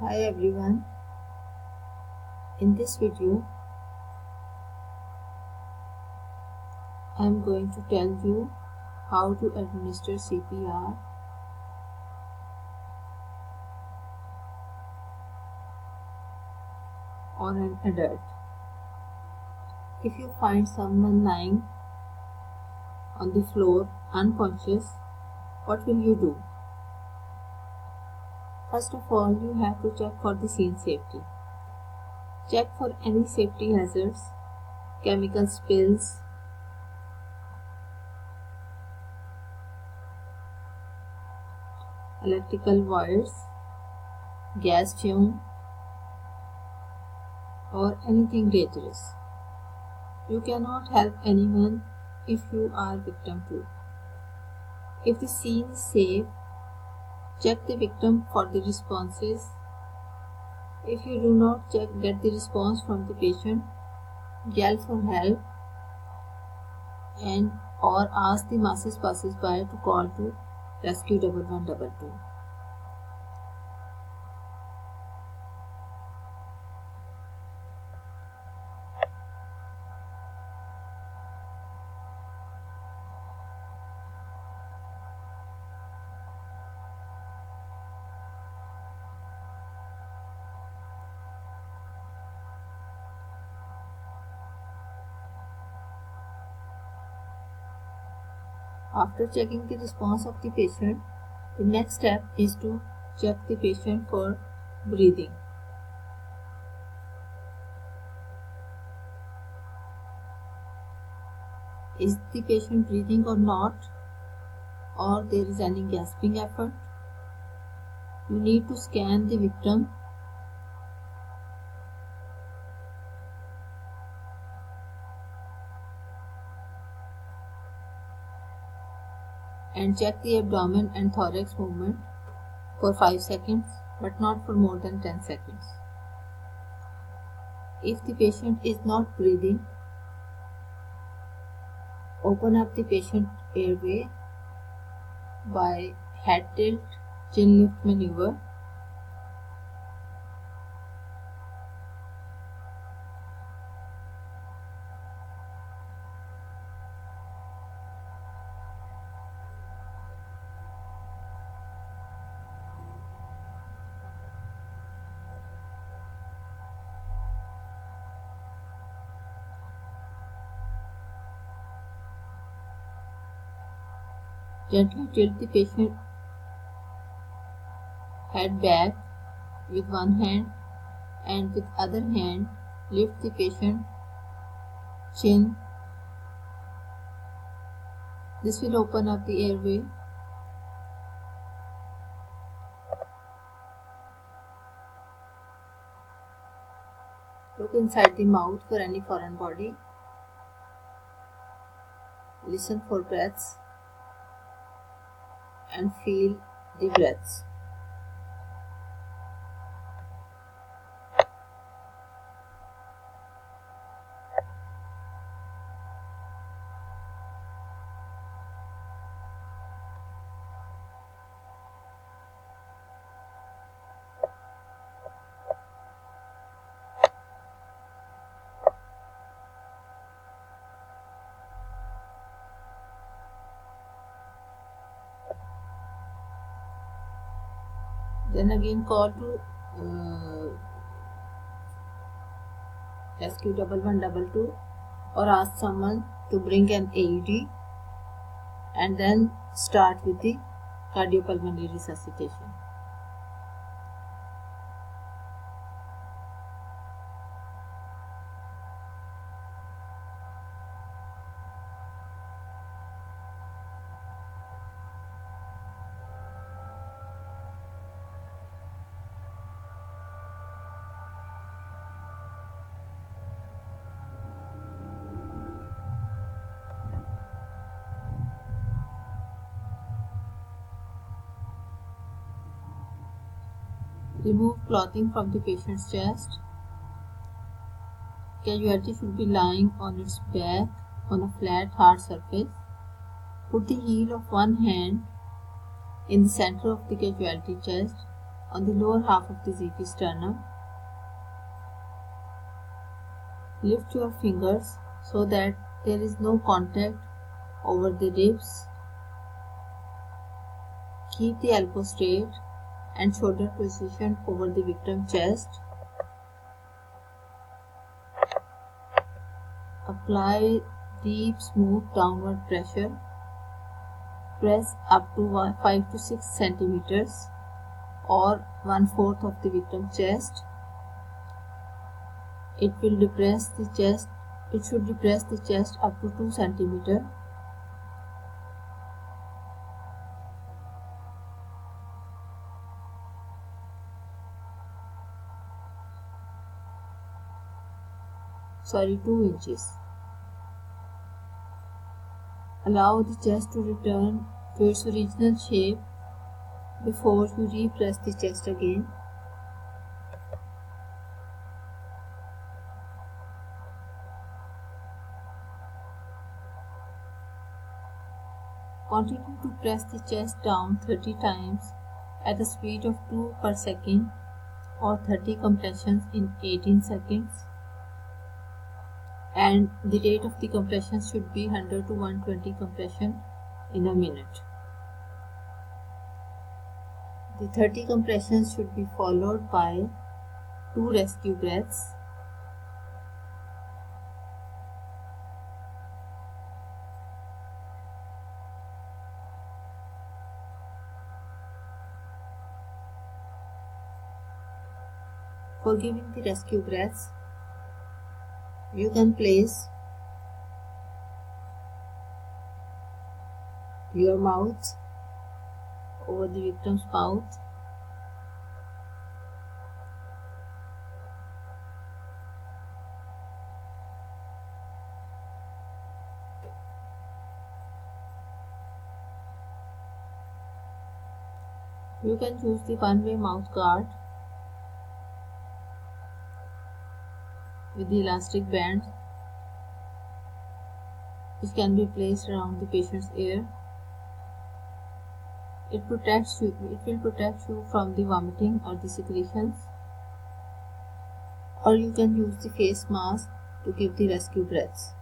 Hi everyone, in this video I am going to tell you how to administer CPR on an adult. If you find someone lying on the floor unconscious, what will you do? First of all, you have to check for the scene safety. Check for any safety hazards, chemical spills, electrical wires, gas fume, or anything dangerous. You cannot help anyone if you are victim too. If the scene is safe, check the victim for the responses. If you do not get the response from the patient, yell for help and or ask the masses passers-by to call to rescue 1122. After checking the response of the patient, the next step is to check the patient for breathing. Is the patient breathing or not, or there is any gasping effort? You need to scan the victim and check the abdomen and thorax movement for 5 seconds, but not for more than 10 seconds. If the patient is not breathing, open up the patient airway by head tilt, chin lift maneuver. Gently tilt the patient head back with one hand and with other hand lift the patient chin. This will open up the airway. Look inside the mouth for any foreign body. Listen for breaths and feel the breaths. Then again call to rescue 1122 or ask someone to bring an AED and then start with the cardiopulmonary resuscitation. Remove clothing from the patient's chest. Casualty should be lying on its back on a flat, hard surface. Put the heel of one hand in the center of the casualty chest on the lower half of the ZP sternum. Lift your fingers so that there is no contact over the ribs. Keep the elbow straight and shoulder positioned over the victim's chest. Apply deep, smooth downward pressure. Press up to 5 to 6 centimeters or 1/4 of the victim's chest. It will depress the chest. It should depress the chest up to 2 centimeters. Sorry, 2 inches. Allow the chest to return to its original shape before you repress the chest again. Continue to press the chest down 30 times at a speed of 2 per second or 30 compressions in 18 seconds. And the rate of the compression should be 100 to 120 compression in a minute. The 30 compressions should be followed by 2 rescue breaths. For giving the rescue breaths, you can place your mouth over the victim's mouth. You can use the one-way mouth guard with the elastic band, which can be placed around the patient's ear. It will protect you from the vomiting or the secretions. Or you can use the face mask to give the rescue breaths.